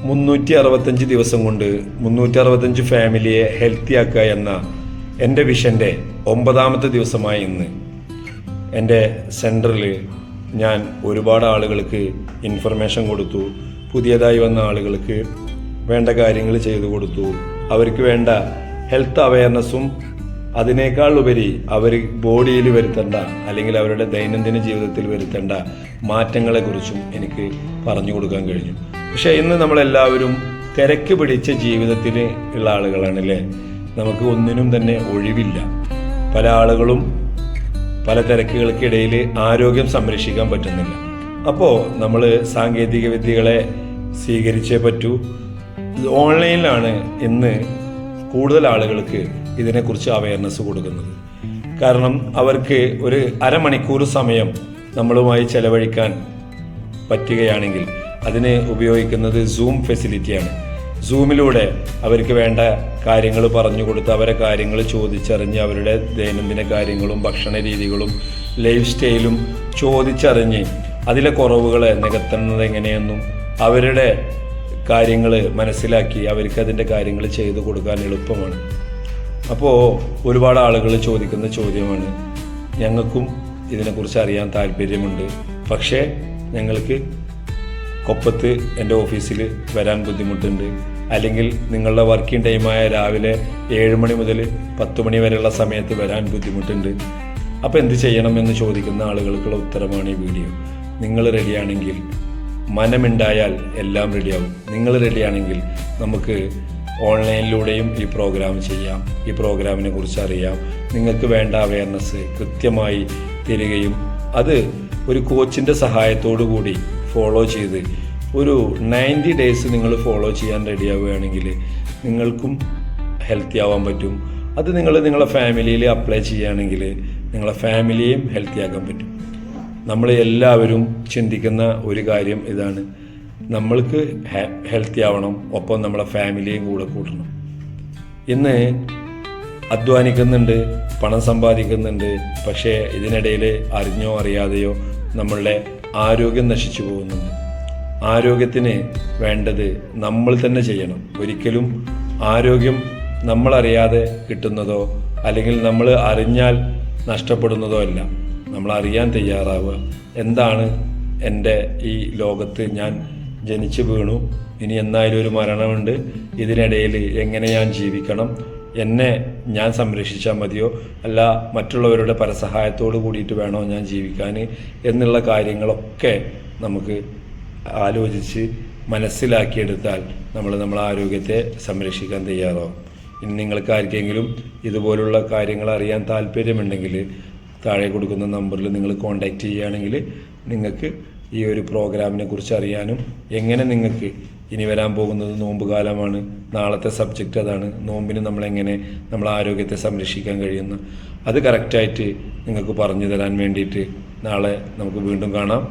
365 ദിവസം കൊണ്ട് 365 ഫാമിലിയെ ഹെൽത്തി ആക്കുക എന്ന എൻ്റെ വിഷൻ്റെ 9ാമത്തെ ദിവസമായ ഇന്ന് എൻ്റെ സെൻറ്ററിൽ ഞാൻ ഒരുപാട് ആളുകൾക്ക് ഇൻഫർമേഷൻ കൊടുത്തു. പുതിയതായി വന്ന ആളുകൾക്ക് വേണ്ട കാര്യങ്ങൾ ചെയ്തു കൊടുത്തു. അവർക്ക് വേണ്ട ഹെൽത്ത് അവയർനെസ്സും അതിനേക്കാൾ ഉപരി അവർ ബോഡിയിൽ വരുത്തേണ്ട അല്ലെങ്കിൽ അവരുടെ ദൈനംദിന ജീവിതത്തിൽ വരുത്തേണ്ട മാറ്റങ്ങളെക്കുറിച്ചും എനിക്ക് പറഞ്ഞു കൊടുക്കാൻ കഴിഞ്ഞു. പക്ഷേ ഇന്ന് നമ്മളെല്ലാവരും തിരക്ക് പിടിച്ച ജീവിതത്തിൽ ഉള്ള ആളുകളാണല്ലേ. നമുക്ക് ഒന്നിനും തന്നെ ഒഴിവില്ല. പല ആളുകളും പല തിരക്കുകൾക്കിടയിൽ ആരോഗ്യം സംരക്ഷിക്കാൻ പറ്റുന്നില്ല. അപ്പോൾ നമ്മൾ സാങ്കേതിക വിദ്യകളെ സ്വീകരിച്ചേ പറ്റൂ. ഓൺലൈനിലാണ് ഇന്ന് കൂടുതൽ ആളുകൾക്ക് ഇതിനെക്കുറിച്ച് അവയർനെസ് കൊടുക്കുന്നത്. കാരണം അവർക്ക് ഒരു അരമണിക്കൂർ സമയം നമ്മളുമായി ചെലവഴിക്കാൻ പറ്റുകയാണെങ്കിൽ അതിന് ഉപയോഗിക്കുന്നത് സൂം ഫെസിലിറ്റിയാണ്. സൂമിലൂടെ അവർക്ക് വേണ്ട കാര്യങ്ങൾ പറഞ്ഞു കൊടുത്ത് അവരെ കാര്യങ്ങൾ ചോദിച്ചറിഞ്ഞ് അവരുടെ ദൈനംദിന കാര്യങ്ങളും ഭക്ഷണ രീതികളും ലൈഫ് സ്റ്റൈലും ചോദിച്ചറിഞ്ഞ് അതിലെ കുറവുകൾ നികത്തുന്നത് എങ്ങനെയെന്നും അവരുടെ കാര്യങ്ങൾ മനസ്സിലാക്കി അവർക്ക് അതിൻ്റെ കാര്യങ്ങൾ ചെയ്തു കൊടുക്കാൻ എളുപ്പമാണ്. അപ്പോൾ ഒരുപാട് ആളുകൾ ചോദിക്കുന്ന ചോദ്യമാണ്, ഞങ്ങൾക്കും ഇതിനെക്കുറിച്ച് അറിയാൻ താല്പര്യമുണ്ട്, പക്ഷേ ഞങ്ങൾക്ക് കൊപ്പത്ത് എൻ്റെ ഓഫീസിൽ വരാൻ ബുദ്ധിമുട്ടുണ്ട്, അല്ലെങ്കിൽ നിങ്ങളുടെ വർക്കിംഗ് ടൈമായ രാവിലെ 7 മണി മുതൽ 10 മണി വരെയുള്ള സമയത്ത് വരാൻ ബുദ്ധിമുട്ടുണ്ട്. അപ്പോൾ എന്ത് ചെയ്യണം എന്ന് ചോദിക്കുന്ന ആളുകൾക്കുള്ള ഉത്തരമാണ് ഈ വീഡിയോ. നിങ്ങൾ റെഡിയാണെങ്കിൽ, മനമുണ്ടായാൽ എല്ലാം റെഡിയാവും. നിങ്ങൾ റെഡിയാണെങ്കിൽ നമുക്ക് ഓൺലൈനിലൂടെയും ഈ പ്രോഗ്രാം ചെയ്യാം. ഈ പ്രോഗ്രാമിനെ കുറിച്ച് അറിയാം. നിങ്ങൾക്ക് വേണ്ട അവയർനെസ് കൃത്യമായി തരികയും അത് ഒരു കോച്ചിൻ്റെ സഹായത്തോടു കൂടി ഫോളോ ചെയ്ത് ഒരു 90 ഡേയ്സ് നിങ്ങൾ ഫോളോ ചെയ്യാൻ റെഡിയാവുകയാണെങ്കിൽ നിങ്ങൾക്കും ഹെൽത്തി ആവാൻ പറ്റും. അത് നിങ്ങളുടെ ഫാമിലിയിൽ അപ്ലൈ ചെയ്യുകയാണെങ്കിൽ നിങ്ങളെ ഫാമിലിയെയും ഹെൽത്തി ആക്കാൻ പറ്റും. നമ്മൾ എല്ലാവരും ചിന്തിക്കുന്ന ഒരു കാര്യം ഇതാണ്, നമ്മൾക്ക് ഹെൽത്തി ആവണം, ഒപ്പം നമ്മളെ ഫാമിലിയും കൂടെ കൂട്ടണം. ഇന്ന് അധ്വാനിക്കുന്നുണ്ട്, പണം സമ്പാദിക്കുന്നുണ്ട്, പക്ഷേ ഇതിനിടയിൽ അറിഞ്ഞോ അറിയാതെയോ നമ്മളുടെ ആരോഗ്യം നശിച്ചു പോകുന്നുണ്ട്. ആരോഗ്യത്തിന് വേണ്ടത് നമ്മൾ തന്നെ ചെയ്യണം. ഒരിക്കലും ആരോഗ്യം നമ്മളറിയാതെ കിട്ടുന്നതോ അല്ലെങ്കിൽ നമ്മൾ അറിഞ്ഞാൽ നഷ്ടപ്പെടുന്നതോ അല്ല. നമ്മൾ അറിയാൻ തയ്യാറാവുക. എന്താണ് എൻ്റെ ഈ ലോകത്ത് ഞാൻ ജനിച്ചു വീണു, ഇനി എന്നായാലും ഒരു മരണമുണ്ട്, ഇതിനിടയിൽ എങ്ങനെ ഞാൻ ജീവിക്കണം, എന്നെ ഞാൻ സംരക്ഷിച്ചാൽ മതിയോ അല്ല മറ്റുള്ളവരുടെ പരസഹായത്തോട് കൂടിയിട്ട് വേണോ ഞാൻ ജീവിക്കാൻ എന്നുള്ള കാര്യങ്ങളൊക്കെ നമുക്ക് ആലോചിച്ച് മനസ്സിലാക്കിയെടുത്താൽ നമ്മളെ ആരോഗ്യത്തെ സംരക്ഷിക്കാൻ തയ്യാറാവും. ഇനി നിങ്ങൾക്ക് ആർക്കെങ്കിലും ഇതുപോലുള്ള കാര്യങ്ങൾ അറിയാൻ താല്പര്യമുണ്ടെങ്കിൽ താഴെ കൊടുക്കുന്ന നമ്പറിൽ നിങ്ങൾ കോൺടാക്റ്റ് ചെയ്യുകയാണെങ്കിൽ നിങ്ങൾക്ക് ഈ ഒരു പ്രോഗ്രാമിനെ കുറിച്ച് അറിയാനും എങ്ങനെ നിങ്ങൾക്ക് ഇനി വരാൻ പോകുന്നത് നോമ്പ് കാലമാണ്, നാളത്തെ സബ്ജക്റ്റ് അതാണ്, നോമ്പിന് നമ്മളെങ്ങനെ നമ്മളെ ആരോഗ്യത്തെ സംരക്ഷിക്കാൻ കഴിയുന്ന അത് കറക്റ്റായിട്ട് നിങ്ങൾക്ക് പറഞ്ഞു തരാൻ വേണ്ടിയിട്ട് നാളെ നമുക്ക് വീണ്ടും കാണാം.